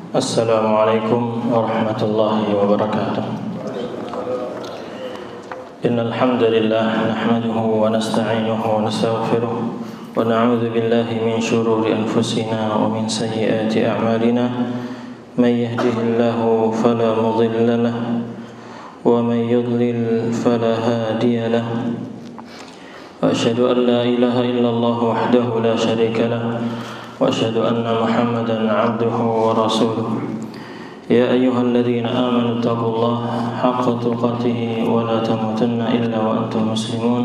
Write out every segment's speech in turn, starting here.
Assalamualaikum warahmatullahi wabarakatuh. Innal hamdalillah nahmaduhu wa nasta'inuhu wa nastaghfiruh wa na'udzu billahi min shururi anfusina wa min sayyiati a'malina. May yahdihillahu fala mudilla lahu wa may yudlil fala hadiya lahu. Wa asyhadu an la ilaha illallah wahdahu la syarika lahu وأشهد أن محمدا عبده ورسوله يا أيها الذين آمنوا اتقوا الله حق تقاته ولا تموتن إلا وأنتم مسلمون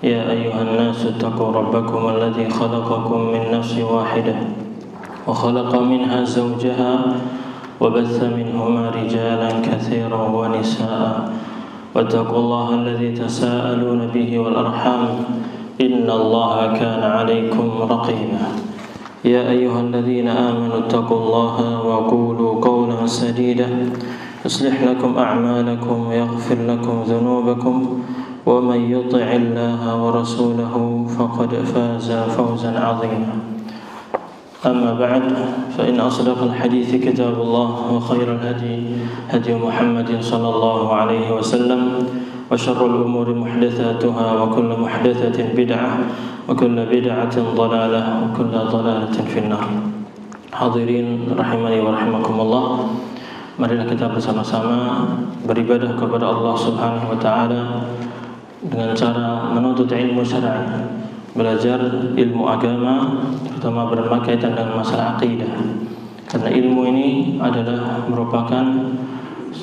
يا أيها الناس اتقوا ربكم الذي خلقكم من نفس واحدة وخلق منها زوجها وبث منهما رجالا كثيرا ونساء واتقوا الله الذي تساءلون به والأرحام إن الله كان عليكم رقيبا يا أيها الذين آمنوا اتقوا الله وقولوا قولا سديدا يصلح لكم أعمالكم ويغفر لكم ذنوبكم ومن يطع الله ورسوله فقد فاز فوزا عظيما أما بعد فإن أصدق الحديث كتاب الله وخير الهدي هدي محمد صلى الله عليه وسلم وشر الأمور محدثاتها وكل محدثة بدعة وكل بدعة ضلالة وكل ضلالة في النار. Hadirin rahimani wa rahimakumullah. Marilah kita bersama-sama beribadah kepada Allah Subhanahu wa taala dengan cara menuntut ilmu syar'i, belajar ilmu agama terutama berkaitan dengan masalah akidah. Karena ilmu ini adalah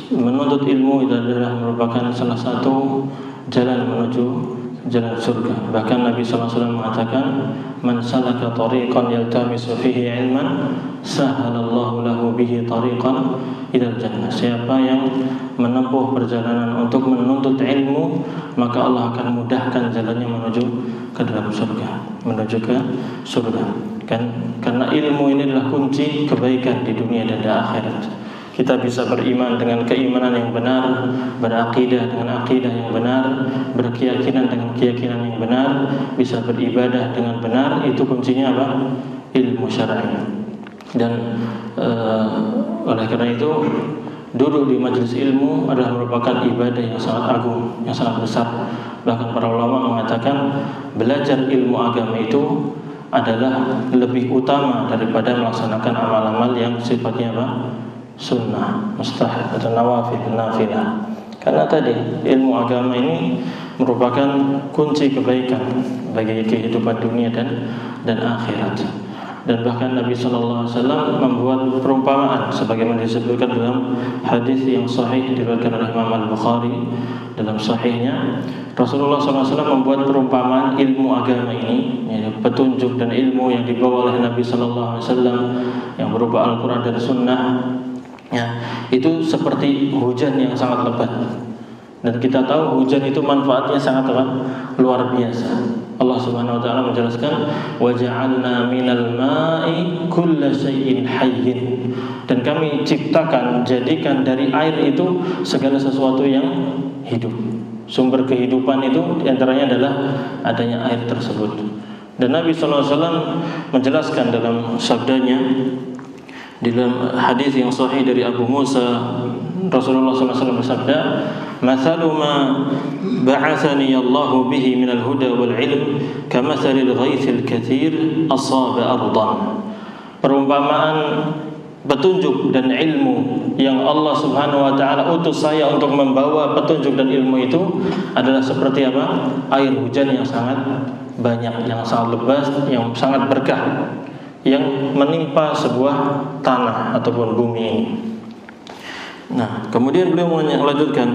menuntut ilmu itu adalah merupakan salah satu jalan menuju jalan surga. Bahkan Nabi SAW mengatakan, "Man salaka tariqan yaltamisu fihi ilman, sahalallahu lahu bihi tariqan ilal jannah." Siapa yang menempuh perjalanan untuk menuntut ilmu, maka Allah akan mudahkan jalannya menuju ke dalam surga, menuju ke surga. Karena ilmu ini adalah kunci kebaikan di dunia dan di akhirat. Kita bisa beriman dengan keimanan yang benar, berakidah dengan akidah yang benar, berkeyakinan dengan keyakinan yang benar, bisa beribadah dengan benar. Itu kuncinya apa? Ilmu syar'i. Dan oleh karena itu duduk di majelis ilmu adalah merupakan ibadah yang sangat agung, yang sangat besar. Bahkan para ulama mengatakan belajar ilmu agama itu adalah lebih utama daripada melaksanakan amal-amal yang sifatnya apa? Sunnah, mustahab atau nawafil, nafilah. Karena tadi ilmu agama ini merupakan kunci kebaikan bagi kehidupan dunia dan akhirat. Dan bahkan Nabi SAW membuat perumpamaan sebagaimana disebutkan dalam hadis yang sahih diriwayatkan oleh Imam Al-Bukhari dalam sahihnya. Rasulullah SAW membuat perumpamaan ilmu agama ini, petunjuk dan ilmu yang dibawa oleh Nabi SAW yang berupa Al-Quran dan Sunnah. Itu seperti hujan yang sangat lebat. Dan kita tahu hujan itu manfaatnya sangat luar biasa. Allah Subhanahu wa taala menjelaskan, "Wa ja'alna minal ma'i kulla syai'in hayyin." Dan kami jadikan dari air itu segala sesuatu yang hidup. Sumber kehidupan itu diantaranya adalah adanya air tersebut. Dan Nabi sallallahu alaihi wasallam menjelaskan dalam sabdanya di dalam hadis yang sahih dari Abu Musa, Rasulullah SAW bersabda, "Mathalu ma ba'athani Allahu bihi minal huda wal ilm kamathalil ghaithil katsir asaba ardan." Perumpamaan petunjuk dan ilmu yang Allah Subhanahu wa taala utus saya untuk membawa petunjuk dan ilmu itu adalah seperti apa? Air hujan yang sangat banyak, yang sangat lebat, yang sangat berkah, yang menimpa sebuah tanah ataupun bumi ini. Nah, kemudian beliau melanjutkan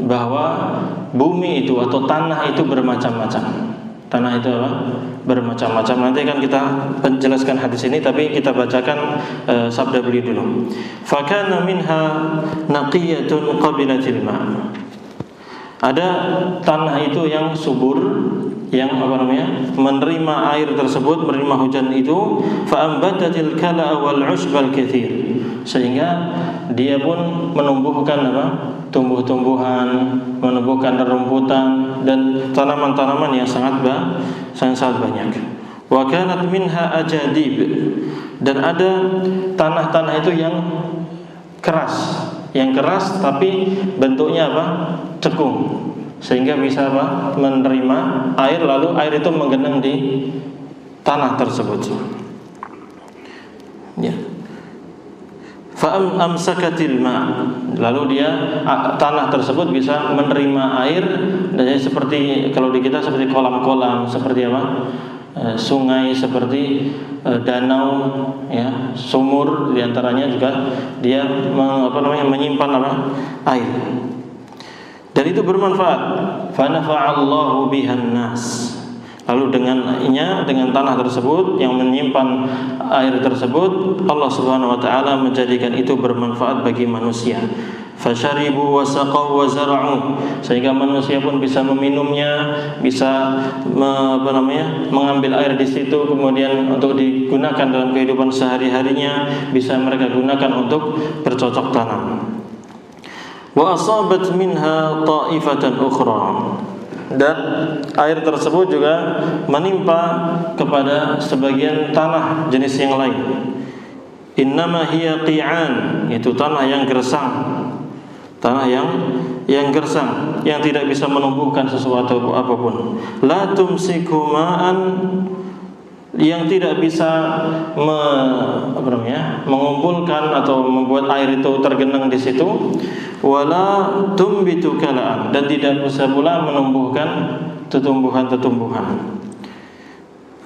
bahwa bumi itu atau tanah itu bermacam-macam. Tanah itu apa? Bermacam-macam. Nanti akan kita penjelaskan hadis ini, tapi kita bacakan sabda beliau dulu. "Fakana minha naqiyatun qabilatil ma'." Ada tanah itu yang subur, yang menerima air tersebut, menerima hujan itu, fa'ambatatil kala wal ushbal katsir, sehingga dia pun menumbuhkan tumbuh-tumbuhan, menumbuhkan rerumputan dan tanaman-tanaman yang sangat banyak. Wa kanat minha ajadib, dan ada tanah-tanah itu yang keras, tapi bentuknya apa? Cekung, sehingga bisa apa? Menerima air, lalu air itu menggenang di tanah tersebut. Ya. Amsakatil ma, lalu dia tanah tersebut bisa menerima air, dan seperti kalau di kita seperti kolam-kolam, seperti apa? Sungai, seperti danau, ya, sumur, diantaranya juga dia menyimpan apa? Air, dan itu bermanfaat. Fa nafa'allahu bihan nas, lalu dengan tanah tersebut yang menyimpan air tersebut, Allah Subhanahu wa taala menjadikan itu bermanfaat bagi manusia. Fasharibu wasaqaw wazara'u, sehingga manusia pun bisa meminumnya, bisa mengambil air di situ, kemudian untuk digunakan dalam kehidupan sehari-harinya, bisa mereka gunakan untuk bercocok tanam. Wa asabat minha ta'ifatan ukhra, dan air tersebut juga menimpa kepada sebagian tanah jenis yang lain. Innama hiya qi'an, itu tanah yang gersang, tanah yang gersang, yang tidak bisa menumbuhkan sesuatu apapun. La tumsiku ma'an, yang tidak bisa mengumpulkan atau membuat air itu tergenang di situ. Wala tumbitu kala'an, dan tidak bisa pula menumbuhkan tumbuhan-tumbuhan.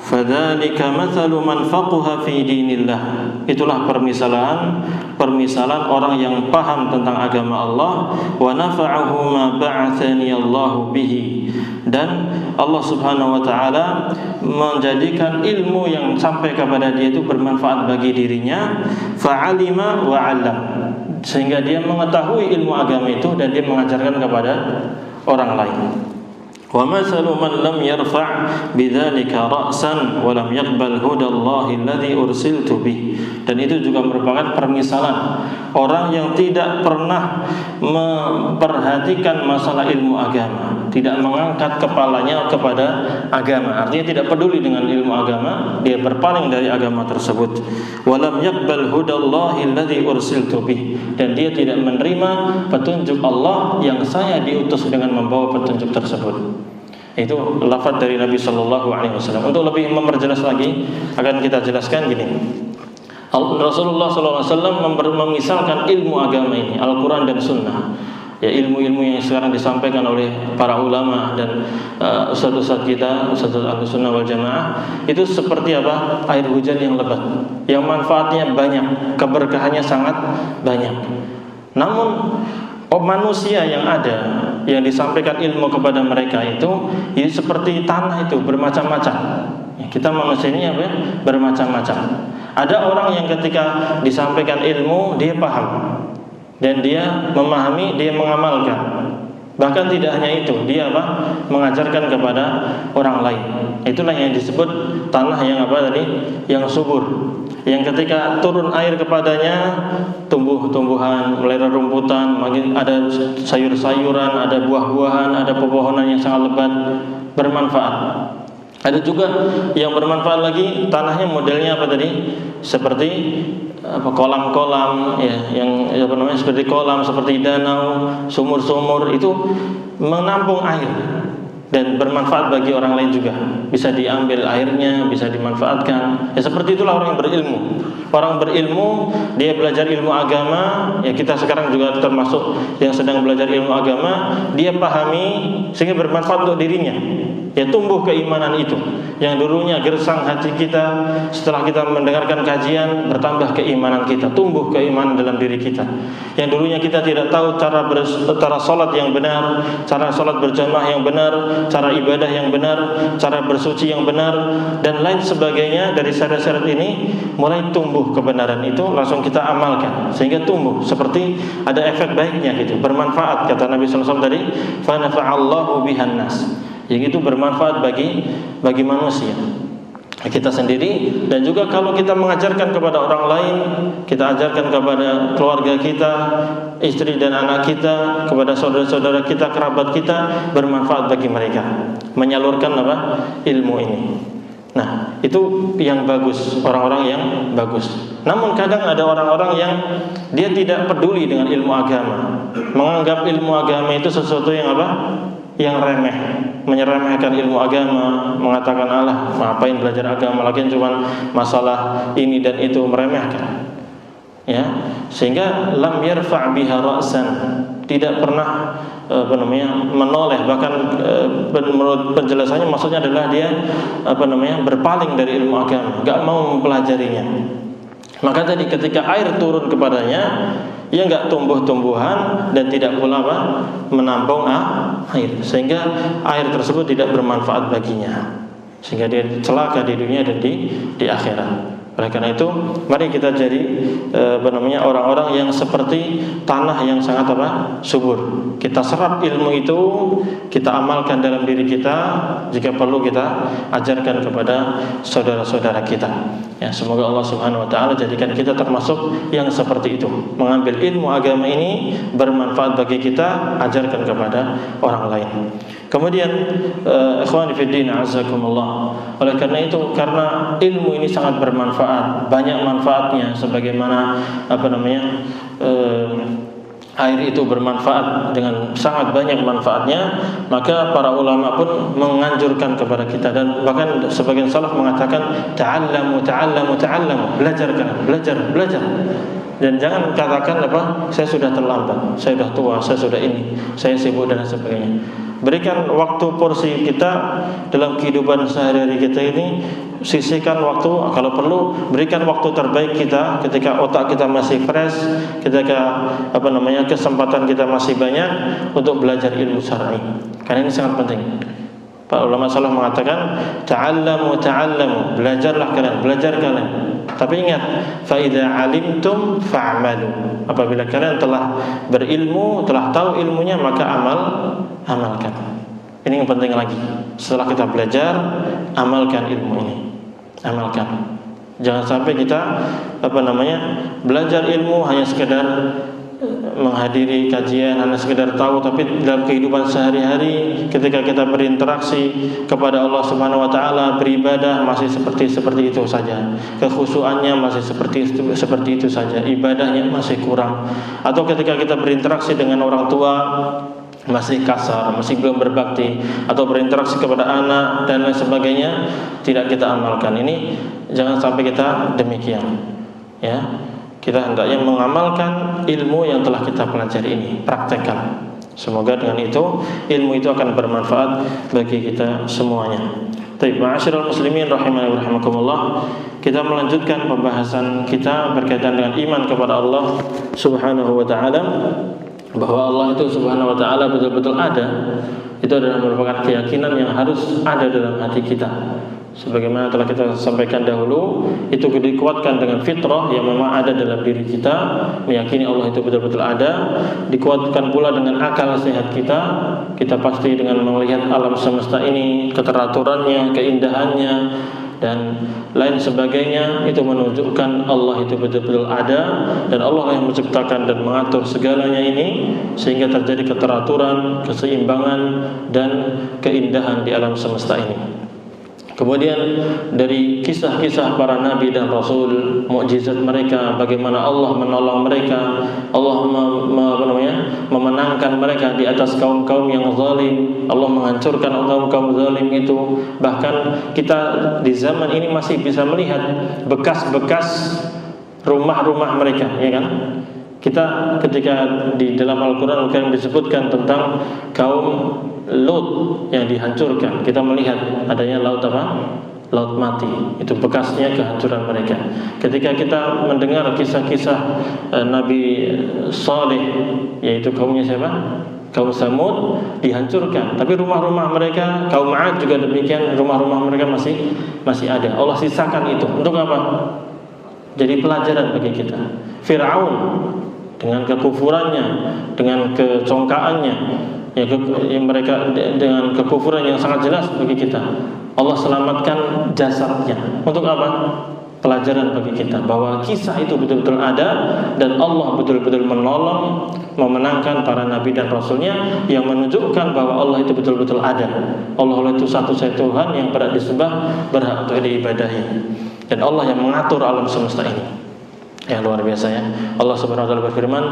Fadzalika mathalu man faqaha fi dinillah, itulah permisalan orang yang paham tentang agama Allah. Wa nafa'ahu ma ba'athani Allahu bihi, dan Allah Subhanahu wa taala menjadikan ilmu yang sampai kepada dia itu bermanfaat bagi dirinya. Fa'alima wa 'allam, sehingga dia mengetahui ilmu agama itu dan dia mengajarkan kepada orang lain. Wa mathalu man lam yarfa' bidzalika ra'san wa lam yaqbal hudallahi alladhi ursiltu bih, dan itu juga merupakan permisalan orang yang tidak pernah memperhatikan masalah ilmu agama, tidak mengangkat kepalanya kepada agama, artinya tidak peduli dengan ilmu agama, dia berpaling dari agama tersebut. Wa lam yaqbal hudallahi alladhi ursiltu bih, dan dia tidak menerima petunjuk Allah yang saya diutus dengan membawa petunjuk tersebut. Itu lafaz dari Nabi Shallallahu Alaihi Wasallam. Untuk lebih memperjelas lagi, akan kita jelaskan gini. Rasulullah Shallallahu Alaihi Wasallam memisalkan ilmu agama ini, Al-Quran dan Sunnah, ya, ilmu-ilmu yang sekarang disampaikan oleh para ulama dan ustadz-ustadz kita, ustadz Ahlussunnah wal Jamaah, itu seperti apa? Air hujan yang lebat, yang manfaatnya banyak, keberkahannya sangat banyak. Namun manusia yang ada, yang disampaikan ilmu kepada mereka itu seperti tanah itu bermacam-macam. Kita manusia ini apa? Bermacam-macam. Ada orang yang ketika disampaikan ilmu dia paham dan dia memahami, dia mengamalkan. Bahkan tidak hanya itu, dia apa? Mengajarkan kepada orang lain. Itulah yang disebut tanah yang apa tadi? Yang subur. Yang ketika turun air kepadanya, tumbuh-tumbuhan, mulai rerumputan, makin ada sayur-sayuran, ada buah-buahan, ada pepohonan yang sangat lebat, bermanfaat. Ada juga yang bermanfaat lagi, tanahnya modelnya apa tadi? Seperti kolam-kolam, ya, yang seperti kolam, seperti danau, sumur-sumur, itu menampung air dan bermanfaat bagi orang lain juga. Bisa diambil airnya, bisa dimanfaatkan. Ya, seperti itulah orang yang berilmu. Orang berilmu, dia belajar ilmu agama. Ya, kita sekarang juga termasuk yang sedang belajar ilmu agama. Dia pahami sehingga bermanfaat untuk dirinya. Ya, tumbuh keimanan itu. Yang dulunya gersang hati kita, setelah kita mendengarkan kajian, bertambah keimanan kita, tumbuh keimanan dalam diri kita. Yang dulunya kita tidak tahu cara sholat yang benar, cara sholat berjamaah yang benar, cara ibadah yang benar, cara bersuci yang benar, dan lain sebagainya dari syarat-syarat ini, mulai tumbuh kebenaran itu, langsung kita amalkan sehingga tumbuh seperti ada efek baiknya gitu, bermanfaat. Kata Nabi SAW tadi, fa nafa'allahu bihan nas, yang itu bermanfaat bagi manusia, kita sendiri, dan juga kalau kita mengajarkan kepada orang lain, kita ajarkan kepada keluarga kita, istri dan anak kita, kepada saudara-saudara kita, kerabat kita, bermanfaat bagi mereka, menyalurkan apa? Ilmu ini. Nah, itu yang bagus, orang-orang yang bagus. Namun kadang ada orang-orang yang dia tidak peduli dengan ilmu agama, menganggap ilmu agama itu sesuatu yang apa? Yang remeh, menyeremehkan ilmu agama, mengatakan Allah, ngapain belajar agama lagi, cuma masalah ini dan itu, meremehkan. Ya, sehingga lam yarfa' biha ra'san, tidak pernah menoleh, bahkan menurut penjelasannya maksudnya adalah dia berpaling dari ilmu agama, enggak mau mempelajarinya. Maka tadi ketika air turun kepadanya, ia enggak tumbuh-tumbuhan dan tidak pula menampung air, sehingga air tersebut tidak bermanfaat baginya, sehingga dia celaka di dunia dan di akhirat. Oleh karena itu, mari kita jadi orang-orang yang seperti tanah yang sangat subur. Kita serap ilmu itu, kita amalkan dalam diri kita, jika perlu kita ajarkan kepada saudara-saudara kita. Ya, semoga Allah Subhanahu wa taala jadikan kita termasuk yang seperti itu. Mengambil ilmu agama ini bermanfaat bagi kita, ajarkan kepada orang lain. Kemudian ikhwani fi din azakumullah. Oleh karena itu, karena ilmu ini sangat bermanfaat, banyak manfaatnya, sebagaimana air itu bermanfaat dengan sangat banyak manfaatnya, maka para ulama pun menganjurkan kepada kita, dan bahkan sebagian salaf mengatakan ta'allamu, belajar. Dan jangan katakan saya sudah terlambat, saya sudah tua, saya sudah ini, saya sibuk dan sebagainya. Berikan waktu porsi kita dalam kehidupan sehari-hari kita ini, sisihkan waktu, kalau perlu berikan waktu terbaik kita ketika otak kita masih fresh, ketika kesempatan kita masih banyak untuk belajar ilmu syar'i. Karena ini sangat penting. Para ulama salaf mengatakan ta'allamu, belajar kalian. Tapi ingat, fa idza alimtum fa'malu. Apabila kalian telah berilmu, telah tahu ilmunya, maka amalkan. Ini yang penting lagi. Setelah kita belajar, amalkan ilmu ini. Amalkan. Jangan sampai kita belajar ilmu hanya sekedar menghadiri kajian, hanya sekedar tahu, tapi dalam kehidupan sehari-hari ketika kita berinteraksi kepada Allah Subhanahu wa taala, beribadah masih seperti itu saja. Kekhusyuannya masih seperti itu saja. Ibadahnya masih kurang. Atau ketika kita berinteraksi dengan orang tua masih kasar, masih belum berbakti, atau berinteraksi kepada anak dan lain sebagainya, tidak kita amalkan. Ini jangan sampai kita demikian. Ya. Kita hendaknya mengamalkan ilmu yang telah kita pelajari ini, praktekkan. Semoga dengan itu ilmu itu akan bermanfaat bagi kita semuanya. Baik, ma'asyiral muslimin rahimani wa rahimakumullah. Kita melanjutkan pembahasan kita berkaitan dengan iman kepada Allah Subhanahu wa taala, bahwa Allah itu Subhanahu wa taala betul-betul ada. Itu adalah merupakan keyakinan yang harus ada dalam hati kita. Sebagaimana telah kita sampaikan dahulu, itu dikuatkan dengan fitrah yang memang ada dalam diri kita, meyakini Allah itu betul-betul ada. Dikuatkan pula dengan akal sehat kita. Kita pasti dengan melihat alam semesta ini, keteraturannya, keindahannya, dan lain sebagainya, itu menunjukkan Allah itu betul-betul ada, dan Allah yang menciptakan dan mengatur segalanya ini, sehingga terjadi keteraturan, keseimbangan, dan keindahan di alam semesta ini. Kemudian dari kisah-kisah para nabi dan rasul, mukjizat mereka, bagaimana Allah menolong mereka, Allah memenangkan mereka di atas kaum-kaum yang zalim, Allah menghancurkan kaum-kaum zalim itu. Bahkan kita di zaman ini masih bisa melihat bekas-bekas rumah-rumah mereka, ya kan? Kita ketika di dalam Al-Quran disebutkan tentang kaum Lut yang dihancurkan, kita melihat adanya laut Laut mati. Itu bekasnya kehancuran mereka. Ketika kita mendengar kisah-kisah Nabi Saleh, yaitu kaumnya siapa? Kaum Samud, dihancurkan. Tapi rumah-rumah mereka, kaum 'Ad juga demikian, rumah-rumah mereka masih ada. Allah sisakan itu. Untuk apa? Jadi pelajaran bagi kita. Fir'aun dengan kekufurannya, dengan kecongkaannya, mereka dengan kekufuran yang sangat jelas bagi kita, Allah selamatkan jasadnya. Untuk apa? pelajaran bagi kita bahwa kisah itu betul-betul ada dan Allah betul-betul menolong, memenangkan para nabi dan rasulnya, yang menunjukkan bahwa Allah itu betul-betul ada. Allah itu satu-satunya Tuhan yang berhak disembah, berhak untuk diibadahi, dan Allah yang mengatur alam semesta ini. Ya, luar biasa ya. Allah Subhanahu wa taala berfirman,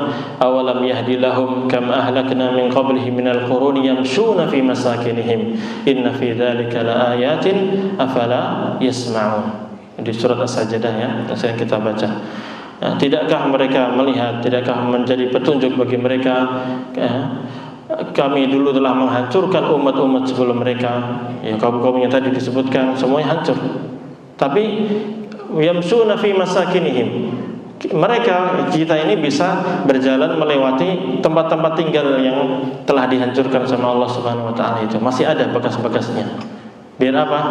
"Awalam yahdi lahum kam ahlakna min qablihim minal quruni yamshuna fi masakinihim inna fi dzalika laayatin afala yasma'un." Di surat As-Sajdah ya, yang kita baca. Nah, tidakkah mereka melihat, tidakkah menjadi petunjuk bagi mereka, kami dulu telah menghancurkan umat-umat sebelum mereka, ya kaum-kaum yang tadi disebutkan semuanya hancur. Tapi yamshuna fi masakinihim, mereka, kita ini bisa berjalan melewati tempat-tempat tinggal yang telah dihancurkan sama Allah Subhanahu wa taala, itu masih ada bekas-bekasnya. Biar apa?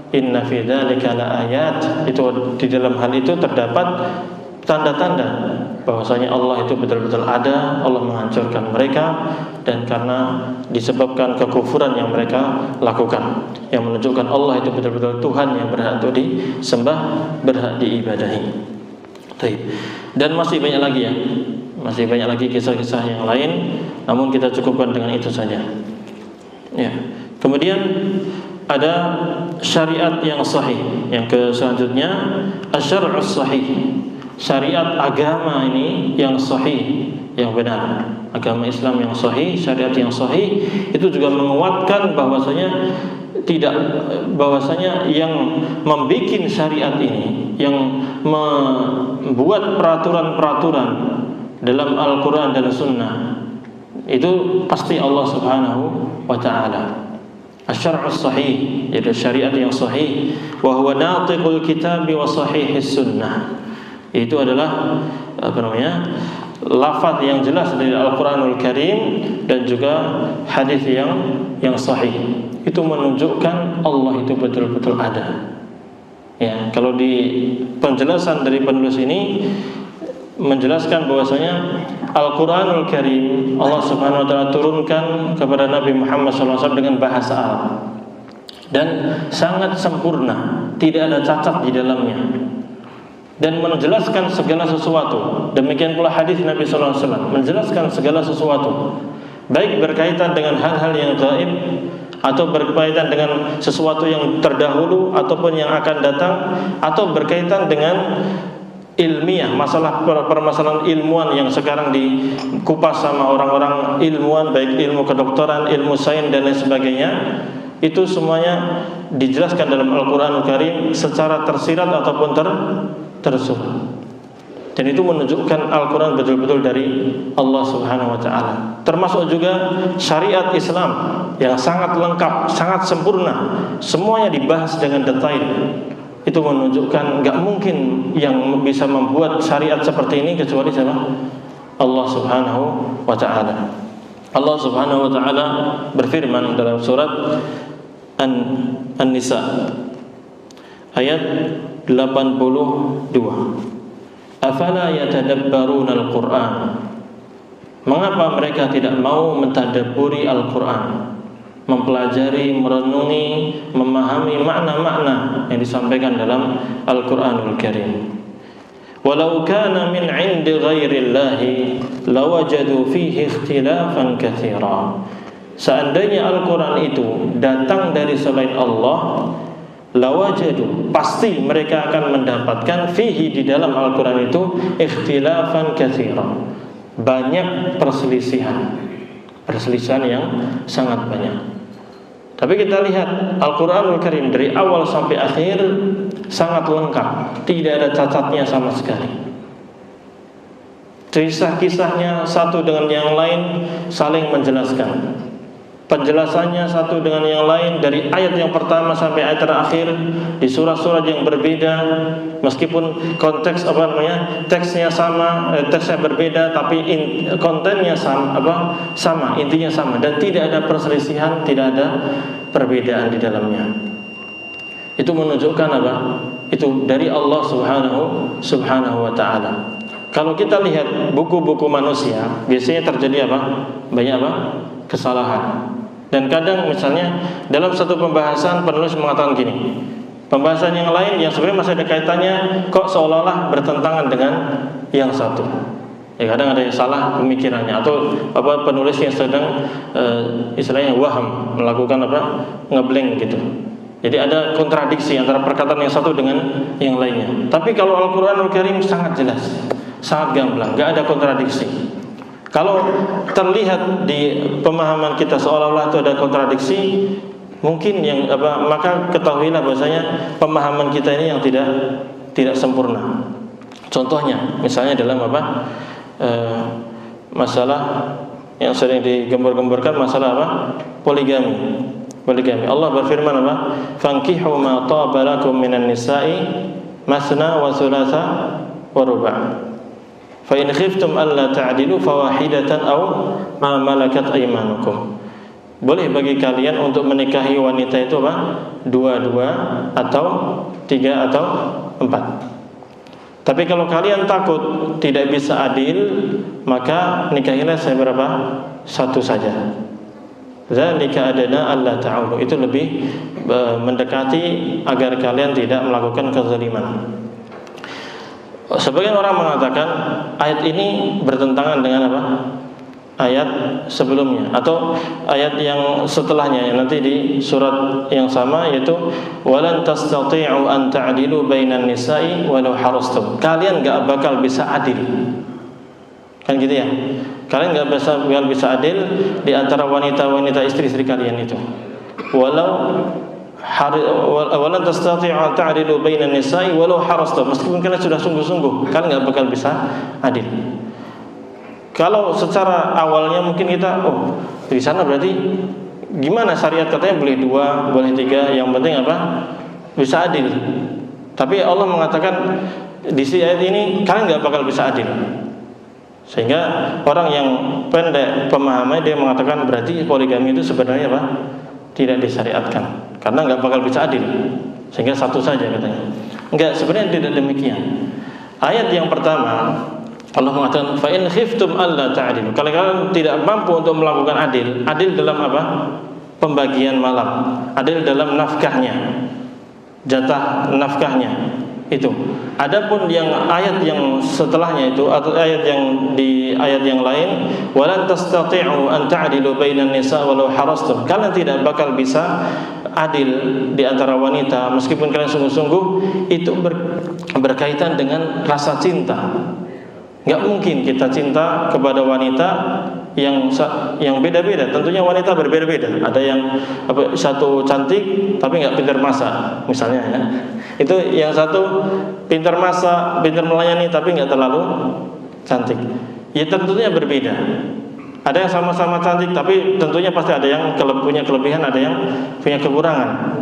Inna fi dzalika laayat, itu di dalam hal itu terdapat tanda-tanda bahwasanya Allah itu betul-betul ada. Allah menghancurkan mereka dan karena disebabkan kekufuran yang mereka lakukan, yang menunjukkan Allah itu betul-betul Tuhan yang berhak untuk disembah, berhak diibadahi. Dan masih banyak lagi ya, masih banyak lagi kisah-kisah yang lain, namun kita cukupkan dengan itu saja. Ya. Kemudian ada syariat yang sahih. Yang ke selanjutnya asy-syar'us sahih. Syariat agama ini yang sahih, yang benar. Agama Islam yang sahih, syariat yang sahih itu juga menguatkan bahwasanya yang membikin syariat ini, yang membuat peraturan-peraturan dalam Al-Quran dan Sunnah, itu pasti Allah Subhanahu wa ta'ala. Asy-syar'us sahih, yaitu syariat yang sahih, wa huwa natiqul kitab wa sahihis sunnah. Itu adalah lafaz yang jelas dari Al-Qur'anul Karim dan juga hadis yang sahih. Itu menunjukkan Allah itu betul-betul ada. Ya, kalau di penjelasan dari penulis ini menjelaskan bahwasanya Al-Qur'anul Karim Allah Subhanahu wa taala turunkan kepada Nabi Muhammad SAW dengan bahasa Arab dan sangat sempurna, tidak ada cacat di dalamnya, dan menjelaskan segala sesuatu. Demikian pula hadis Nabi SAW menjelaskan segala sesuatu, baik berkaitan dengan hal-hal yang gaib atau berkaitan dengan sesuatu yang terdahulu ataupun yang akan datang, atau berkaitan dengan ilmiah, masalah permasalahan ilmuwan yang sekarang dikupas sama orang-orang ilmuwan, baik ilmu kedokteran, ilmu sains dan lain sebagainya. Itu semuanya dijelaskan dalam Al-Qur'anul Karim secara tersirat ataupun tersurat. Dan itu menunjukkan Al-Quran betul-betul dari Allah Subhanahu wa ta'ala. Termasuk juga syariat Islam yang sangat lengkap, sangat sempurna, semuanya dibahas dengan detail. Itu menunjukkan gak mungkin yang bisa membuat syariat seperti ini kecuali siapa? Allah Subhanahu wa ta'ala. Allah Subhanahu wa ta'ala berfirman dalam surat An-Nisa ayat 82. Afala yatadabbaruna al-Qur'an? Mengapa mereka tidak mau mentadabburi Al-Qur'an, mempelajari, merenungi, memahami makna-makna yang disampaikan dalam Al-Qur'anul Karim? Walau kana min 'indi ghairillahi lawajadu fihi ikhtilafan katsira. Seandainya Al-Qur'an itu datang dari selain Allah, lawajadu, pasti mereka akan mendapatkan fihi, di dalam Al-Qur'an itu, ikhtilafan katsira, banyak perselisihan yang sangat banyak. Tapi kita lihat Al-Qur'anul Karim dari awal sampai akhir sangat lengkap, tidak ada cacatnya sama sekali. Kisah-kisahnya satu dengan yang lain saling menjelaskan, penjelasannya satu dengan yang lain, dari ayat yang pertama sampai ayat terakhir di surat-surat yang berbeda, meskipun konteks teksnya sama, teksnya berbeda, tapi kontennya sama, intinya sama, dan tidak ada perselisihan, tidak ada perbedaan di dalamnya. Itu menunjukkan apa? Itu dari Allah Subhanahu wa ta'ala. Kalau kita lihat buku-buku manusia, biasanya terjadi apa? Banyak apa? Kesalahan. Dan kadang misalnya dalam satu pembahasan penulis mengatakan gini, Pembahasan yang lain yang sebenarnya masih ada kaitannya, kok seolah-olah bertentangan dengan yang satu. Ya, kadang ada yang salah pemikirannya, atau penulis yang sedang istilahnya waham, melakukan ngeblank gitu. Jadi ada kontradiksi antara perkataan yang satu dengan yang lainnya. Tapi kalau Al-Qur'anul Karim sangat jelas, sangat gamblang, nggak ada kontradiksi. Kalau terlihat di pemahaman kita seolah-olah itu ada kontradiksi, mungkin maka ketahuilah bahwasanya pemahaman kita ini yang tidak sempurna. Contohnya, misalnya dalam masalah yang sering digembar-gemborkan, masalah poligami. Allah berfirman Fankihu ma taba lakum minan nisa'i masna wa thulatha wa ruba'. Fa in khiftum alla ta'dilu fawahidatan aw ma malakat aymanukum. Boleh bagi kalian untuk menikahi wanita itu dua atau 3 atau 4. Tapi kalau kalian takut tidak bisa adil, maka nikahilah saya berapa? 1 saja. Zalika adana alla ta'ulu. Itu lebih mendekati agar kalian tidak melakukan kezaliman. Sebagian orang mengatakan ayat ini bertentangan dengan ayat sebelumnya atau ayat yang setelahnya, nanti di surat yang sama, yaitu walan tastati'u an ta'dilu bainan nisa'i walau harastum. Kalian enggak bakal bisa adil. Kan gitu ya? Kalian enggak bisa adil di antara wanita-wanita istri-istri kalian itu. Walan tastati'u an ta'dilu bainan nisa'i walau harastum. Meskipun kalian sudah sungguh-sungguh, kalian enggak bakal bisa adil. Kalau secara awalnya mungkin kita di sana berarti gimana, syariat katanya boleh 2, boleh 3, yang penting bisa adil. Tapi Allah mengatakan di ayat ini kalian nggak bakal bisa adil. Sehingga orang yang pendek pemahamannya, dia mengatakan berarti poligami itu sebenarnya tidak disyariatkan karena nggak bakal bisa adil. Sehingga 1 saja katanya. Enggak, sebenarnya tidak demikian. Ayat yang pertama Allah mengatakan fa in khiftum alla ta'dilu. Kalau kalian tidak mampu untuk melakukan adil dalam pembagian malam, adil dalam nafkahnya, jatah nafkahnya itu. Adapun yang ayat yang setelahnya itu, atau ayat yang di ayat yang lain, walan tastati'u an ta'dilu bainan nisa walau harastum. Kalian tidak bakal bisa adil di antara wanita meskipun kalian sungguh-sungguh. Itu berkaitan dengan rasa cinta. Nggak mungkin kita cinta kepada wanita yang beda-beda. Tentunya wanita berbeda-beda. Ada yang satu cantik tapi nggak pintar masak, misalnya ya. Itu yang satu pintar masak, pintar melayani tapi nggak terlalu cantik. Ya tentunya berbeda. Ada yang sama-sama cantik tapi tentunya pasti ada yang punya kelebihan, ada yang punya kekurangan.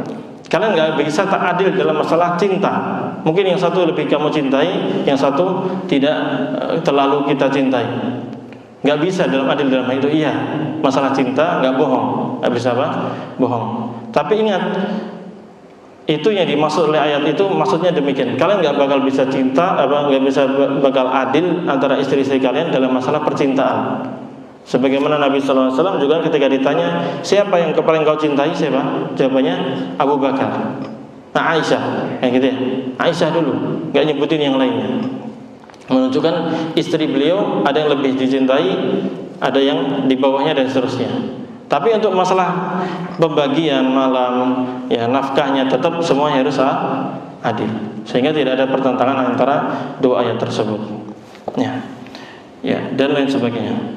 Kalian nggak bisa tak adil dalam masalah cinta. Mungkin yang satu lebih kamu cintai, yang satu tidak terlalu kita cintai. Nggak bisa adil dalam hal itu. Iya, masalah cinta nggak bohong, nggak bisa bohong. Tapi ingat, itu yang dimaksud oleh ayat itu maksudnya demikian. Kalian nggak bakal bisa nggak bisa bakal adil antara istri-istri kalian dalam masalah percintaan. Sebagaimana Nabi SAW juga ketika ditanya siapa yang paling kau cintai, siapa? Jawabannya Abu Bakar. Nah, Aisyah, kayak gitu ya. Aisyah dulu, nggak nyebutin yang lainnya. Menunjukkan istri beliau ada yang lebih dicintai, ada yang di bawahnya dan seterusnya. Tapi untuk masalah pembagian malam, ya nafkahnya tetap semuanya harus adil. Sehingga tidak ada pertentangan antara 2 ayat tersebut. Ya, dan lain sebagainya.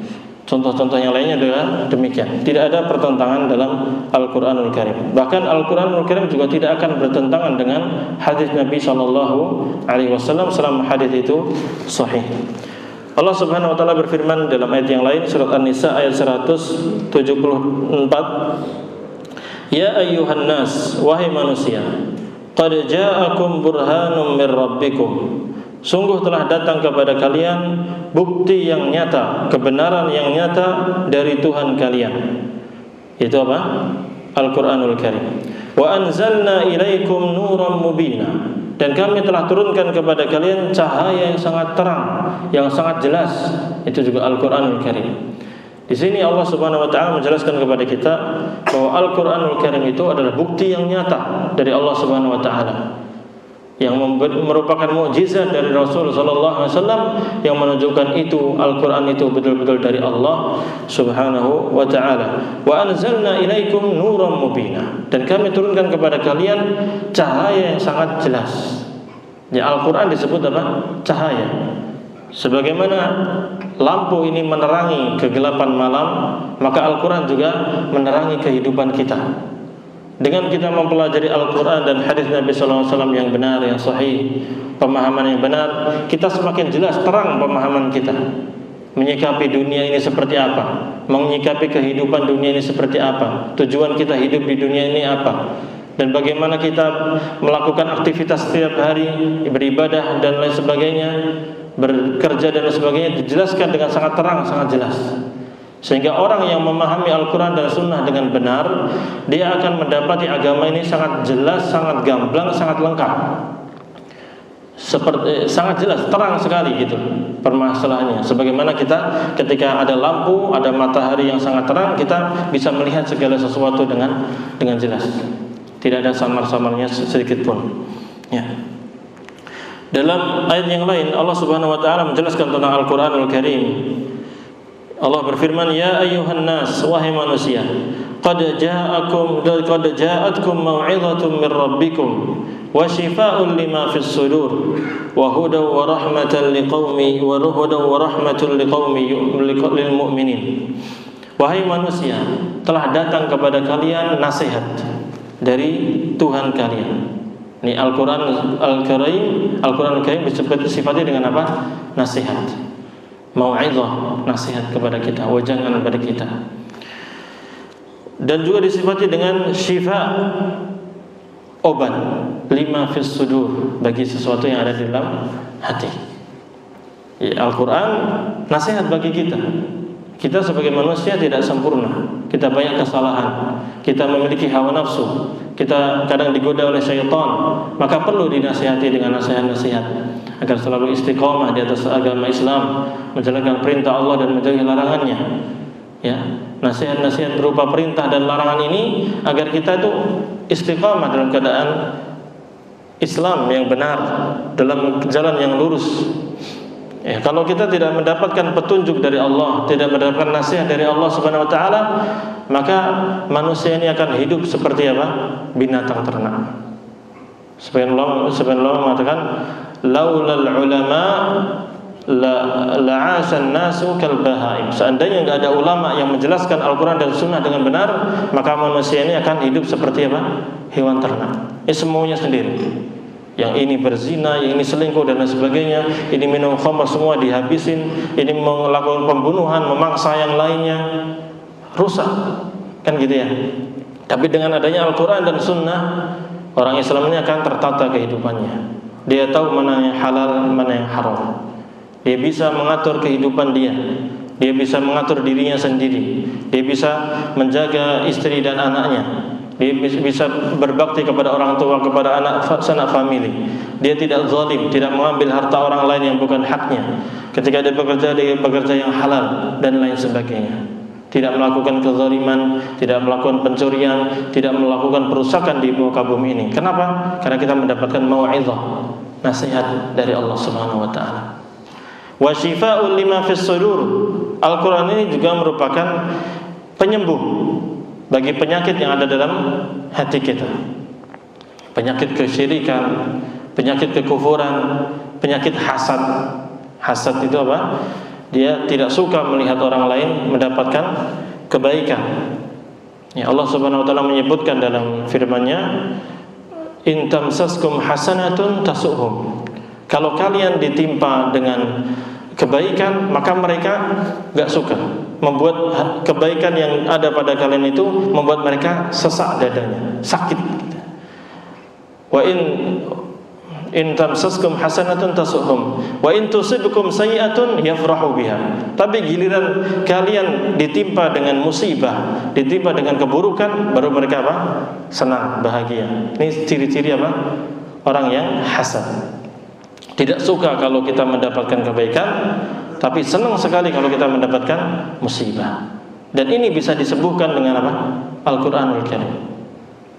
Contoh-contoh yang lainnya adalah demikian. Tidak ada pertentangan dalam Al-Qur'anul Karim. Bahkan Al-Qur'anul Karim juga tidak akan bertentangan dengan hadis Nabi SAW selama hadis itu sahih. Allah Subhanahu wa taala berfirman dalam ayat yang lain, surat An-Nisa ayat 174, Ya ayyuhan nas, wahai manusia, qad ja'akum burhanum mir rabbikum. Sungguh telah datang kepada kalian bukti yang nyata, kebenaran yang nyata dari Tuhan kalian. Itu apa? Al-Qur'anul Karim. Wa anzalna ilaikum nuran mubina. Dan kami telah turunkan kepada kalian cahaya yang sangat terang, yang sangat jelas. Itu juga Al-Qur'anul Karim. Di sini Allah Subhanahu wa taala menjelaskan kepada kita bahwa Al-Qur'anul Karim itu adalah bukti yang nyata dari Allah Subhanahu wa taala, yang merupakan mukjizat dari Rasul sallallahu alaihi wasallam, yang menunjukkan itu Al-Qur'an itu betul-betul dari Allah Subhanahu wa taala. Wa anzalna ilaikum nuran mubina, dan kami turunkan kepada kalian cahaya yang sangat jelas. Ya, Al-Qur'an disebut apa? Cahaya. Sebagaimana lampu ini menerangi kegelapan malam, maka Al-Quran juga menerangi kehidupan kita. Dengan kita mempelajari Al-Quran dan hadis Nabi SAW yang benar, yang sahih, pemahaman yang benar, kita semakin jelas, terang pemahaman kita. Menyikapi dunia ini seperti apa, menyikapi kehidupan dunia ini seperti apa, tujuan kita hidup di dunia ini apa, dan bagaimana kita melakukan aktivitas setiap hari, beribadah dan lain sebagainya, bekerja dan sebagainya, dijelaskan dengan sangat terang, sangat jelas. Sehingga orang yang memahami Al-Quran dan Sunnah dengan benar, dia akan mendapati agama ini sangat jelas, sangat gamblang, sangat lengkap, sangat jelas, terang sekali gitu permasalahannya. Sebagaimana kita ketika ada lampu, ada matahari yang sangat terang, kita bisa melihat segala sesuatu dengan jelas, tidak ada samar-samarnya sedikit pun. Ya. Dalam ayat yang lain Allah Subhanahu wa taala menjelaskan tentang Al-Qur'anul Karim. Allah berfirman, "Ya ayyuhan nas, wahai manusia, qad ja'atkum mau'izatun min rabbikum wa shifaa'un lima fis sudur wa hudan wa rahmatan lil mu'minin." Wahai manusia, telah datang kepada kalian nasihat dari Tuhan kalian. Ini Al-Quran Al-Karim disifati dengan apa? Nasihat, mau'izah, nasihat kepada kita, wajangan kepada kita. Dan juga disifati dengan syifa, obat, lima fis sudur, bagi sesuatu yang ada di dalam hati. Ya, Al-Quran nasihat bagi kita. Kita sebagai manusia tidak sempurna, kita banyak kesalahan, kita memiliki hawa nafsu, kita kadang digoda oleh syaitan, maka perlu dinasihati dengan nasihat-nasihat agar selalu istiqomah di atas agama Islam, menjalankan perintah Allah dan menjauhi larangannya. Ya, nasihat-nasihat berupa perintah dan larangan ini agar kita itu istiqomah dalam keadaan Islam yang benar, dalam jalan yang lurus. Ya, kalau kita tidak mendapatkan petunjuk dari Allah, tidak mendapatkan nasihat dari Allah Subhanahu wa taala, maka manusia ini akan hidup seperti apa? Binatang ternak. Sebagian ulama mengatakan, laulal ulama la'asan nasu kal bahaim. Seandainya enggak ada ulama yang menjelaskan Al-Qur'an dan Sunnah dengan benar, maka manusia ini akan hidup seperti apa? Hewan ternak. Ini semuanya sendiri. Yang ini berzina, yang ini selingkuh dan lain sebagainya, ini minum khamr, semua dihabisin, ini melakukan pembunuhan, memaksa yang lainnya, rusak, kan gitu ya. Tapi dengan adanya Al-Quran dan Sunnah, orang Islam ini akan tertata kehidupannya. Dia tahu mana yang halal, mana yang haram. Dia bisa mengatur kehidupan dia. Dia bisa mengatur dirinya sendiri. Dia bisa menjaga istri dan anaknya. Dia bisa berbakti kepada orang tua, kepada anak famili. Dia tidak zalim, tidak mengambil harta orang lain yang bukan haknya. Ketika dia bekerja yang halal dan lain sebagainya. Tidak melakukan kezaliman, tidak melakukan pencurian, tidak melakukan perusakan di muka bumi ini. Kenapa? Karena kita mendapatkan mau'izah, nasihat dari Allah Subhanahu wa taala. Wa shifaa'un lima fis sudur. Al-Qur'an ini juga merupakan penyembuh bagi penyakit yang ada dalam hati kita. Penyakit kesyirikan, penyakit kekufuran, penyakit hasad. Hasad itu apa? Dia tidak suka melihat orang lain mendapatkan kebaikan. Ya, Allah Subhanahu wa taala menyebutkan dalam firman-Nya, "In tamsaskum hasanatun tasuhum." Kalau kalian ditimpa dengan kebaikan, maka mereka enggak suka. Membuat kebaikan yang ada pada kalian itu membuat mereka sesak dadanya, sakit. Wa in tamsaskum hasanatun tasuhum wa in tusibkum sayi'atun yafrahu biha. Tapi giliran kalian ditimpa dengan musibah, ditimpa dengan keburukan, baru mereka apa? Senang, bahagia. Ini ciri-ciri apa? Orang yang hasad. Tidak suka kalau kita mendapatkan kebaikan, tapi senang sekali kalau kita mendapatkan musibah. Dan ini bisa disembuhkan dengan apa? Al-Qur'anul Karim.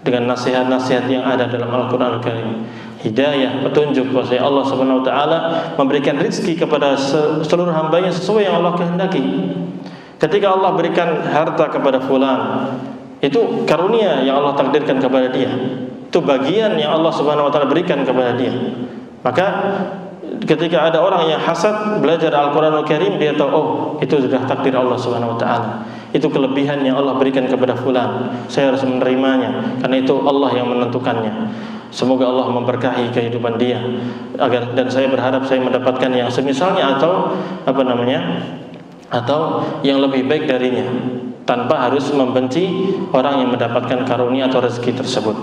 Dengan nasihat-nasihat yang ada dalam Al-Qur'anul Karim. Hidayah, petunjuk bahwa Allah Subhanahu wa taala memberikan rezeki kepada seluruh hambanya sesuai yang Allah kehendaki. Ketika Allah berikan harta kepada fulan, itu karunia yang Allah takdirkan kepada dia. Itu bagian yang Allah Subhanahu wa taala berikan kepada dia. Maka ketika ada orang yang hasad belajar Al-Qur'anul Karim, dia tahu, oh, itu sudah takdir Allah Subhanahu wa taala. Itu kelebihan yang Allah berikan kepada fulan. Saya harus menerimanya karena itu Allah yang menentukannya. Semoga Allah memberkahi kehidupan dia dan saya berharap saya mendapatkan yang semisalnya atau atau yang lebih baik darinya, tanpa harus membenci orang yang mendapatkan karunia atau rezeki tersebut.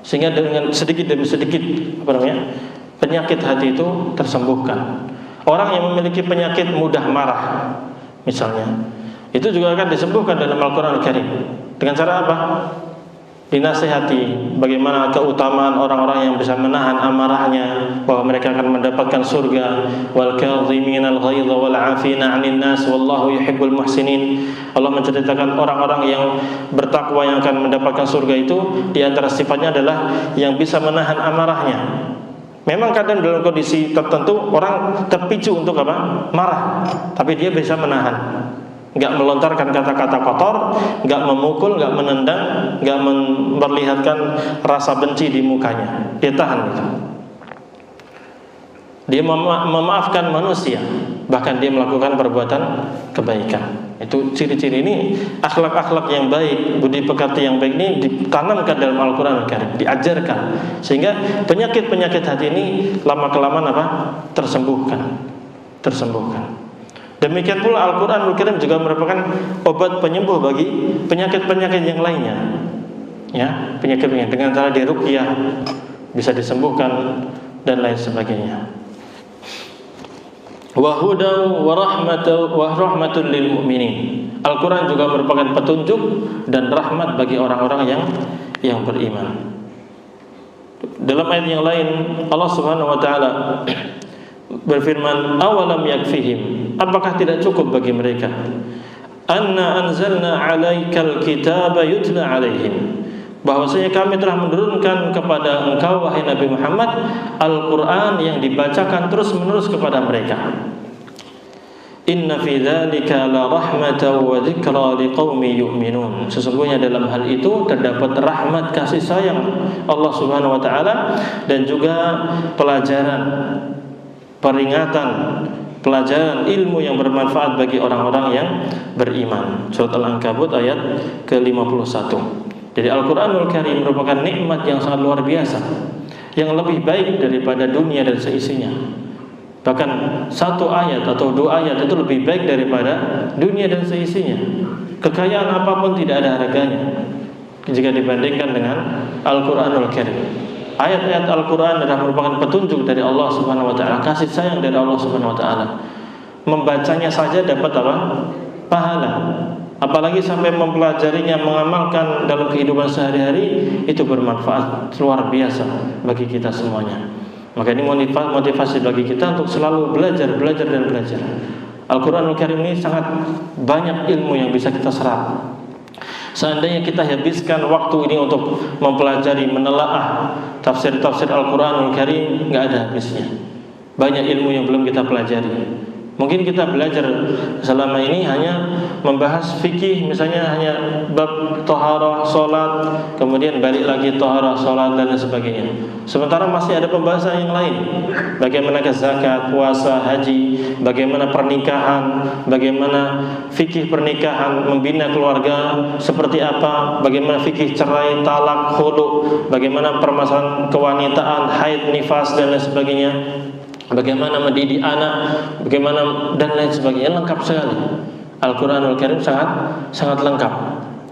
Sehingga dengan sedikit demi sedikit penyakit hati itu tersembuhkan. Orang yang memiliki penyakit mudah marah misalnya, itu juga akan disembuhkan dalam Al-Qur'an Al-Karim. Dengan cara apa? Dinasihati bagaimana keutamaan orang-orang yang bisa menahan amarahnya, bahwa mereka akan mendapatkan surga. Wal kadhiminal ghaidha wal 'afina 'anil nas wallahu yuhibbul muhsinin. Allah menceritakan orang-orang yang bertakwa yang akan mendapatkan surga itu di antara sifatnya adalah yang bisa menahan amarahnya. Memang kadang dalam kondisi tertentu orang terpicu untuk apa? Marah, tapi dia bisa menahan. Enggak melontarkan kata-kata kotor, enggak memukul, enggak menendang, enggak memperlihatkan rasa benci di mukanya. Dia tahan itu. Dia memaafkan manusia, bahkan dia melakukan perbuatan kebaikan. Itu ciri-ciri ini, akhlak-akhlak yang baik, budi pekerti yang baik ini ditanamkan dalam Al-Qur'an Al-Karim, diajarkan sehingga penyakit-penyakit hati ini lama-kelamaan apa? Tersembuhkan. Demikian pula Al-Qur'an Al-Karim juga merupakan obat penyembuh bagi penyakit-penyakit yang lainnya. Ya, penyakit-penyakit dengan cara diruqyah bisa disembuhkan dan lain sebagainya. Wa hudan wa rahmatun lil mu'minin. Al-Qur'an juga merupakan petunjuk dan rahmat bagi orang-orang yang beriman. Dalam ayat yang lain Allah Subhanahu wa taala berfirman, awalam yakfihim, apakah tidak cukup bagi mereka, anna anzalna 'alaikal kitaba yutla 'alaihim, bahwasanya kami telah menurunkan kepada engkau wahai Nabi Muhammad Al-Qur'an yang dibacakan terus-menerus kepada mereka. Inna fi dzalika la rahmatan wa dzikra liqaumin yu'minun. Sesungguhnya dalam hal itu terdapat rahmat kasih sayang Allah Subhanahu wa taala dan juga pelajaran, peringatan, pelajaran ilmu yang bermanfaat bagi orang-orang yang beriman. Surat Al-Ankabut ayat ke-51. Jadi Al-Qur'anul Karim merupakan nikmat yang sangat luar biasa, yang lebih baik daripada dunia dan seisinya. Bahkan satu ayat atau dua ayat itu lebih baik daripada dunia dan seisinya. Kekayaan apapun tidak ada harganya jika dibandingkan dengan Al-Qur'anul Karim. Ayat-ayat Al-Qur'an adalah merupakan petunjuk dari Allah Subhanahu wa taala, kasih sayang dari Allah Subhanahu wa taala. Membacanya saja dapat apa? Pahala. Apalagi sampai mempelajarinya, mengamalkan dalam kehidupan sehari-hari, itu bermanfaat luar biasa bagi kita semuanya. Maka ini motivasi bagi kita untuk selalu belajar. Al-Qur'anul Karim ini sangat banyak ilmu yang bisa kita serap. Seandainya kita habiskan waktu ini untuk mempelajari, menelaah tafsir-tafsir Al-Qur'anul Karim, enggak ada habisnya. Banyak ilmu yang belum kita pelajari. Mungkin kita belajar selama ini hanya membahas fikih, misalnya hanya bab taharah, salat, kemudian balik lagi taharah, salat dan lain sebagainya. Sementara masih ada pembahasan yang lain. Bagaimana zakat, puasa, haji, bagaimana pernikahan, bagaimana fikih pernikahan, membina keluarga seperti apa, bagaimana fikih cerai, talak, khulu, bagaimana permasalahan kewanitaan, haid, nifas dan lain sebagainya. Bagaimana mendidik anak, bagaimana dan lain sebagainya, lengkap sekali. Al-Qur'anul Karim sangat lengkap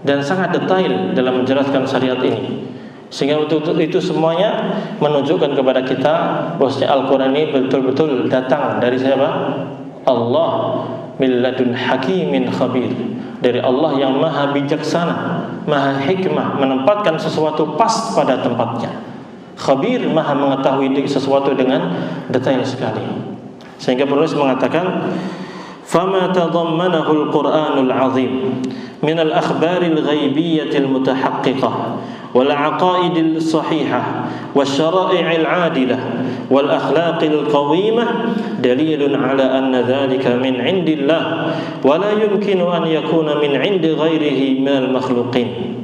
dan sangat detail dalam menjelaskan syariat ini. Sehingga itu semuanya menunjukkan kepada kita bahwasanya Al-Qur'an ini betul-betul datang dari siapa? Allah, min ladun hakimin khabir. Dari Allah yang maha bijaksana, maha hikmah, menempatkan sesuatu pas pada tempatnya. Khabir, maha mengetahui sesuatu dengan detail sekali. Sehingga penulis mengatakan, fama tadammanahu al-Qur'anul azim min al-akhbaril ghaibiyatil mutahaqqiqah wal aqaidil sahihah wasyara'i'il 'adilah wal akhlaqil qawimah dalilun ala anna dhalika min 'indillah wa la yumkinu an yakuna min 'indi ghairihi minal makhluqin.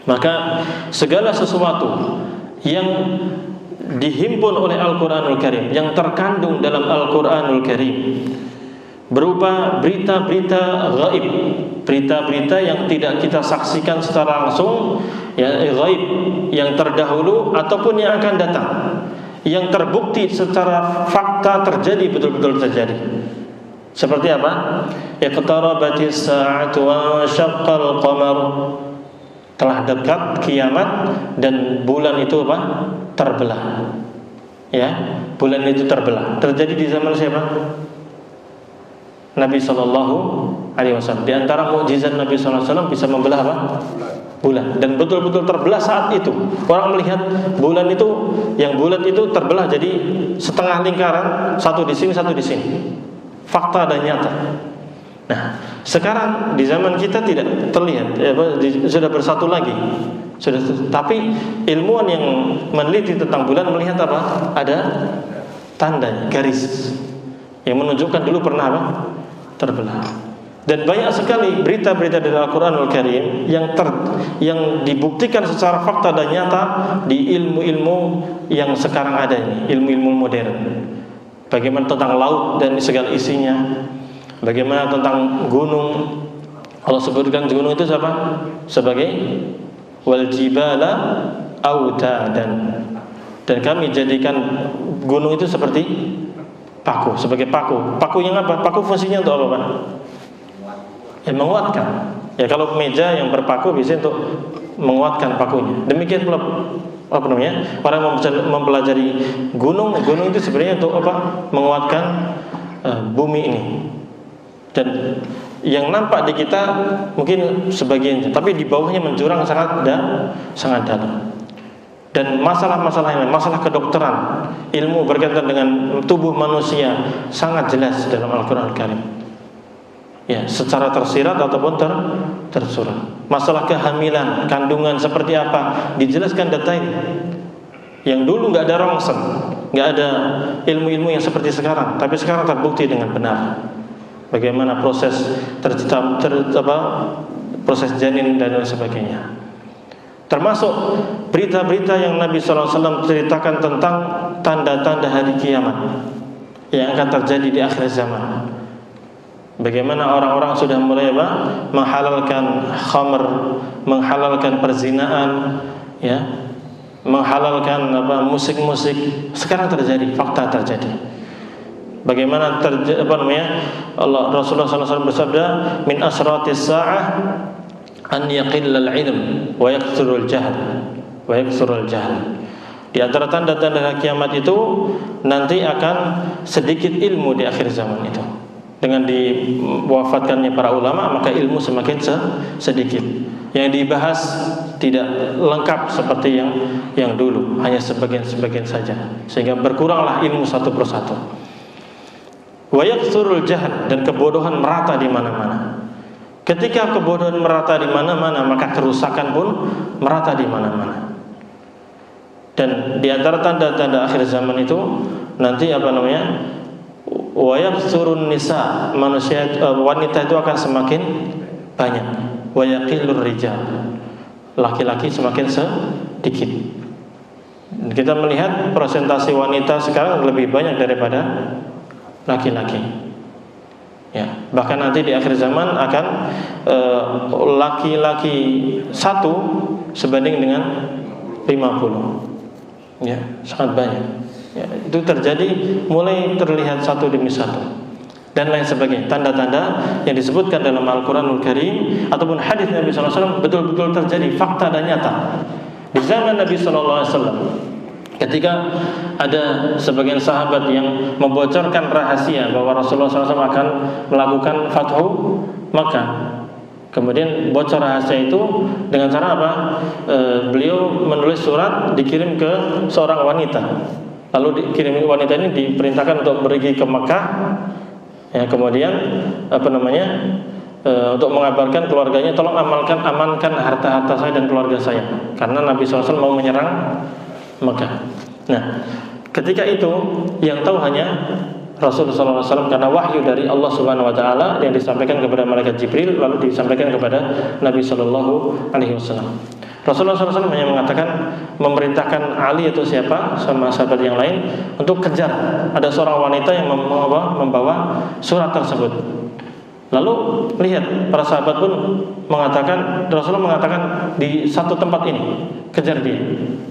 Maka segala sesuatu yang dihimpun oleh Al-Quranul Karim, yang terkandung dalam Al-Quranul Karim, berupa berita-berita gaib, berita-berita yang tidak kita saksikan secara langsung, ya, gaib yang terdahulu ataupun yang akan datang, yang terbukti secara fakta terjadi, betul-betul terjadi. Seperti apa? Iqtarabatis sa'atu wa syaqqal qamar. Telah dekat kiamat dan bulan itu apa? Terbelah. Ya, bulan itu terbelah. Terjadi di zaman siapa? Nabi SAW. Di antara mukjizat Nabi SAW bisa membelah apa? Bulan. Dan betul-betul terbelah saat itu. Orang melihat bulan itu, yang bulat itu terbelah jadi setengah lingkaran, satu di sini, satu di sini. Fakta dan nyata. Nah, sekarang di zaman kita tidak terlihat, sudah bersatu lagi. Tapi ilmuwan yang meneliti tentang bulan melihat apa? Ada tanda garis yang menunjukkan dulu pernah apa? Terbelah. Dan banyak sekali berita-berita dari Al-Quranul Karim yang dibuktikan secara fakta dan nyata di ilmu-ilmu yang sekarang ada ini, ilmu-ilmu modern. Bagaimana tentang laut dan segala isinya, bagaimana tentang gunung. Allah sebutkan gunung itu siapa? Sebagai wal jibala autadan. Dan kami jadikan gunung itu seperti paku, sebagai paku. Paku yang apa? Paku fungsinya untuk apa, Pak? Ya, menguatkan. Ya, kalau meja yang berpaku biasanya untuk menguatkan pakunya. Demikian pula apa namanya? Orang mempelajari gunung itu sebenarnya untuk apa? Menguatkan bumi ini. Dan yang nampak di kita mungkin sebagian, tapi di bawahnya menjurang sangat dalam. Dan masalah-masalah ini, masalah kedokteran, ilmu berkaitan dengan tubuh manusia sangat jelas dalam Al-Quran Al-Karim. Ya, secara tersirat ataupun tersurat. Masalah kehamilan, kandungan seperti apa, dijelaskan detail. Yang dulu nggak ada rongsen, nggak ada ilmu-ilmu yang seperti sekarang, tapi sekarang terbukti dengan benar. Bagaimana proses proses janin dan lain sebagainya. Termasuk berita-berita yang Nabi SAW ceritakan tentang tanda-tanda hari kiamat yang akan terjadi di akhir zaman. Bagaimana orang-orang sudah mulai menghalalkan khamr, menghalalkan perzinaan, ya, menghalalkan musik-musik. Sekarang terjadi, fakta terjadi. Bagaimana Rasulullah SAW bersabda, min asratis sa'ah an yaqillal ilm wa yakthurul jahl. Di antara tanda-tanda kiamat itu nanti akan sedikit ilmu di akhir zaman itu. Dengan diwafatkannya para ulama, maka ilmu semakin sedikit. Yang dibahas tidak lengkap seperti yang dulu, hanya sebagian-sebagian saja. Sehingga berkuranglah ilmu satu persatu. Wa yakthurul jahl, dan kebodohan merata di mana-mana. Ketika kebodohan merata di mana-mana, maka kerusakan pun merata di mana-mana. Dan di antara tanda-tanda akhir zaman itu nanti wa yakthurun nisa, wanita itu akan semakin banyak. Wa yaqillur rijal, laki-laki semakin sedikit. Kita melihat persentase wanita sekarang lebih banyak daripada laki-laki. Ya, bahkan nanti di akhir zaman akan laki-laki satu sebanding dengan 50. Ya, sangat banyak. Ya, itu terjadi mulai terlihat satu demi satu dan lain sebagainya. Tanda-tanda yang disebutkan dalam Al-Quranul Karim ataupun hadis Nabi SAW betul-betul terjadi, fakta dan nyata. Di zaman Nabi SAW, ketika ada sebagian sahabat yang membocorkan rahasia bahwa Rasulullah SAW akan melakukan Fathu Makkah, kemudian bocor rahasia itu dengan cara apa? Beliau menulis surat, dikirim ke seorang wanita. Lalu wanita ini diperintahkan untuk pergi ke Makkah. Ya, kemudian untuk mengabarkan keluarganya, tolong amankan harta-harta saya dan keluarga saya, karena Nabi SAW mau menyerang Mekah. Nah, ketika itu yang tahu hanya Rasulullah SAW, karena wahyu dari Allah Subhanahu Wa Taala yang disampaikan kepada malaikat Jibril lalu disampaikan kepada Nabi Shallallahu Alaihi Wasallam. Rasulullah SAW hanya mengatakan, memerintahkan Ali atau siapa sama sahabat yang lain untuk kejar ada seorang wanita yang membawa surat tersebut. Lalu lihat, para sahabat pun mengatakan, Rasulullah mengatakan di satu tempat ini, kejar dia.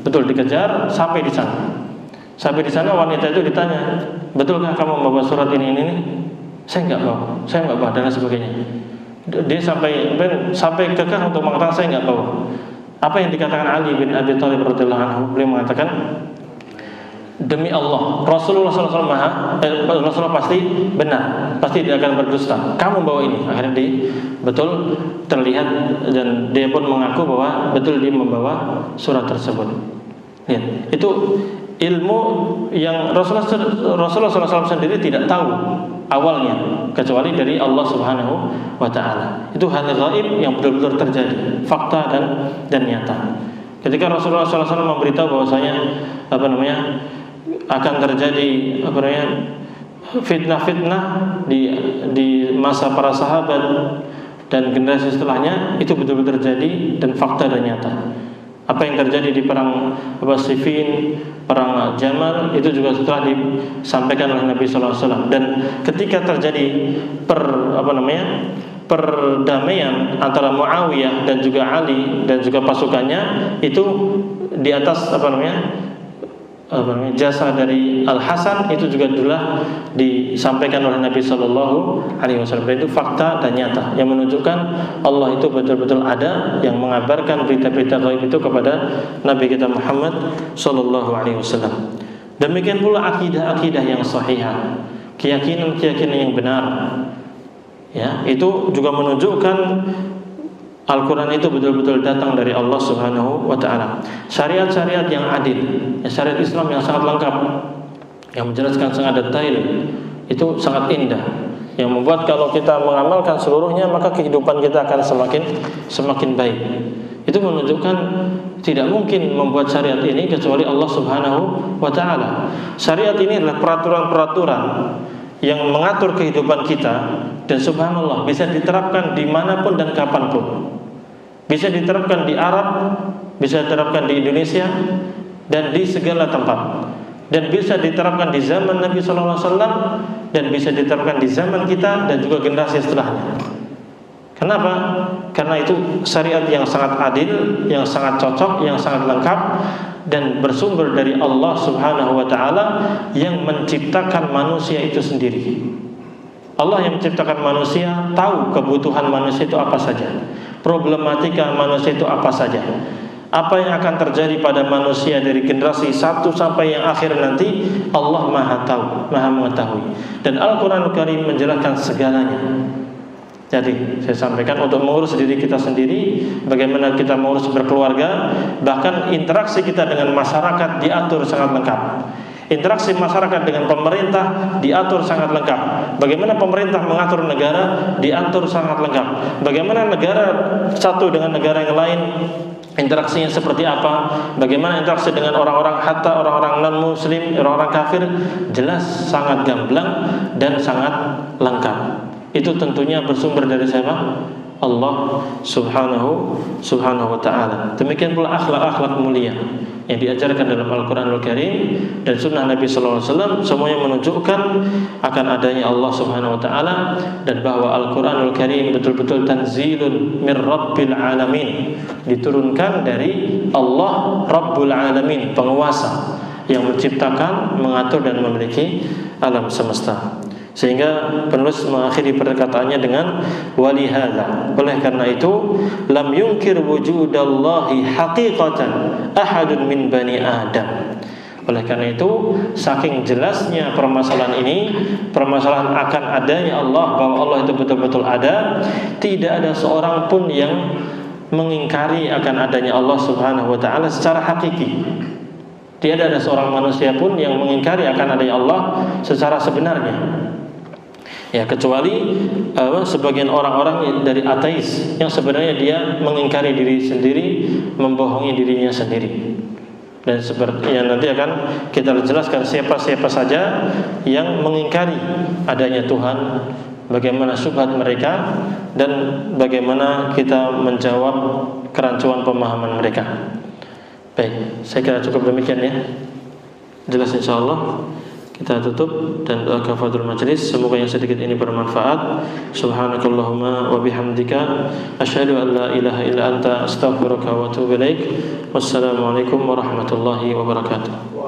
Betul, dikejar sampai di sana. Sampai di sana wanita itu ditanya, betulkah kamu membawa surat ini? Saya enggak bawa dan sebagainya. Dia sampai kekeh untuk mengatakan saya enggak bawa. Apa yang dikatakan Ali bin Abi Thalib radhiyallahu anhu, beliau mengatakan, demi Allah, Rasulullah SAW Rasulullah pasti benar, pasti dia akan berdusta. Kamu bawa ini. Akhirnya betul terlihat dan dia pun mengaku bahwa betul dia membawa surat tersebut. Lihat, itu ilmu yang Rasulullah SAW sendiri tidak tahu awalnya, kecuali dari Allah Subhanahu Wa Taala. Itu hal gaib yang betul-betul terjadi, fakta dan nyata. Ketika Rasulullah SAW memberitahu bahwasanya akan terjadi fitnah-fitnah di masa para sahabat dan generasi setelahnya, itu betul-betul terjadi dan fakta dan nyata. Apa yang terjadi di perang Siffin, perang Jamal, itu juga setelah disampaikan oleh Nabi sallallahu alaihi wasallam. Dan ketika terjadi perdamaian antara Muawiyah dan juga Ali dan juga pasukannya, itu di atas jasa dari Al-Hasan, itu juga adalah disampaikan oleh Nabi Sallallahu Alaihi Wasallam. Itu fakta dan nyata yang menunjukkan Allah itu betul-betul ada, yang mengabarkan berita-berita gaib itu kepada Nabi kita Muhammad Sallallahu Alaihi Wasallam. Demikian pula akidah-akidah yang sahihah, keyakinan-keyakinan yang benar, ya, itu juga menunjukkan Al-Quran itu betul-betul datang dari Allah Subhanahu Wa Taala. Syariat-syariat yang adil, ya, syariat Islam yang sangat lengkap, yang menjelaskan sangat detail, itu sangat indah, yang membuat kalau kita mengamalkan seluruhnya maka kehidupan kita akan semakin baik. Itu menunjukkan tidak mungkin membuat syariat ini kecuali Allah Subhanahu Wa Taala. Syariat ini adalah peraturan-peraturan yang mengatur kehidupan kita, dan subhanallah bisa diterapkan dimanapun dan kapanpun. Bisa diterapkan di Arab, bisa diterapkan di Indonesia, dan di segala tempat. Dan bisa diterapkan di zaman Nabi SAW, dan bisa diterapkan di zaman kita dan juga generasi setelahnya. Kenapa? Karena itu syariat yang sangat adil, yang sangat cocok, yang sangat lengkap, dan bersumber dari Allah Subhanahu Wa Taala yang menciptakan manusia itu sendiri. Allah yang menciptakan manusia, tahu kebutuhan manusia itu apa saja, problematika manusia itu apa saja, apa yang akan terjadi pada manusia dari generasi satu sampai yang akhir nanti, Allah Maha tahu, Maha mengetahui. Dan Al-Quran Al-Karim menjelaskan segalanya. Jadi saya sampaikan, untuk mengurus diri kita sendiri, bagaimana kita mengurus berkeluarga, bahkan interaksi kita dengan masyarakat diatur sangat lengkap. Interaksi masyarakat dengan pemerintah diatur sangat lengkap. Bagaimana pemerintah mengatur negara diatur sangat lengkap. Bagaimana negara satu dengan negara yang lain, interaksinya seperti apa. Bagaimana interaksi dengan orang-orang, hatta orang-orang non-muslim, orang-orang kafir, jelas sangat gamblang dan sangat lengkap. Itu tentunya bersumber dari siapa? Allah Subhanahu Wa Taala. Demikian pula akhlak-akhlak mulia yang diajarkan dalam Al-Quranul Karim dan Sunnah Nabi Sallallahu Alaihi Wasallam, semuanya menunjukkan akan adanya Allah Subhanahu Wa Taala, dan bahwa Al-Quranul Karim betul-betul tanzilun min Rabbil Alamin, diturunkan dari Allah Rabbul Alamin, penguasa yang menciptakan, mengatur dan memiliki alam semesta. Sehingga penulis mengakhiri perkataannya dengan walihada, oleh karena itu lam yunkir wujudallahi haqiqatan ahadun min bani Adam. Oleh karena itu, saking jelasnya permasalahan ini, permasalahan akan adanya Allah, bahwa Allah itu betul-betul ada, tidak ada seorang pun yang mengingkari akan adanya Allah Subhanahu Wa Taala secara hakiki. Tidak ada seorang manusia pun yang mengingkari akan adanya Allah secara sebenarnya. Ya, kecuali sebagian orang-orang dari ateis yang sebenarnya dia mengingkari diri sendiri, membohongi dirinya sendiri. Dan seperti yang nanti akan kita jelaskan siapa-siapa saja yang mengingkari adanya Tuhan, bagaimana syubhat mereka, dan bagaimana kita menjawab kerancuan pemahaman mereka. Baik, saya kira cukup demikian ya. Jelas insyaallah. Kita tutup dan doa kafaratul majelis. Semoga yang sedikit ini bermanfaat. Subhanakallahumma wa bihamdika asyhadu an la ilaha illa anta astaghfiruka wa atubu ilaik. Wassalamualaikum warahmatullahi wabarakatuh.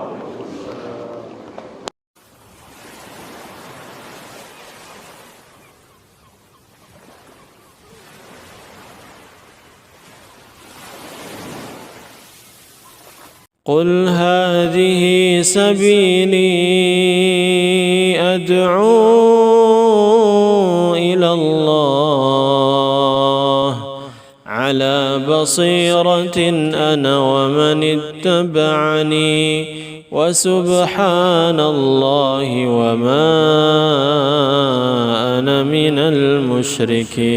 قل هذه سبيلي أدعو إلى الله على بصيرة أنا ومن اتبعني وسبحان الله وما أنا من المشركين.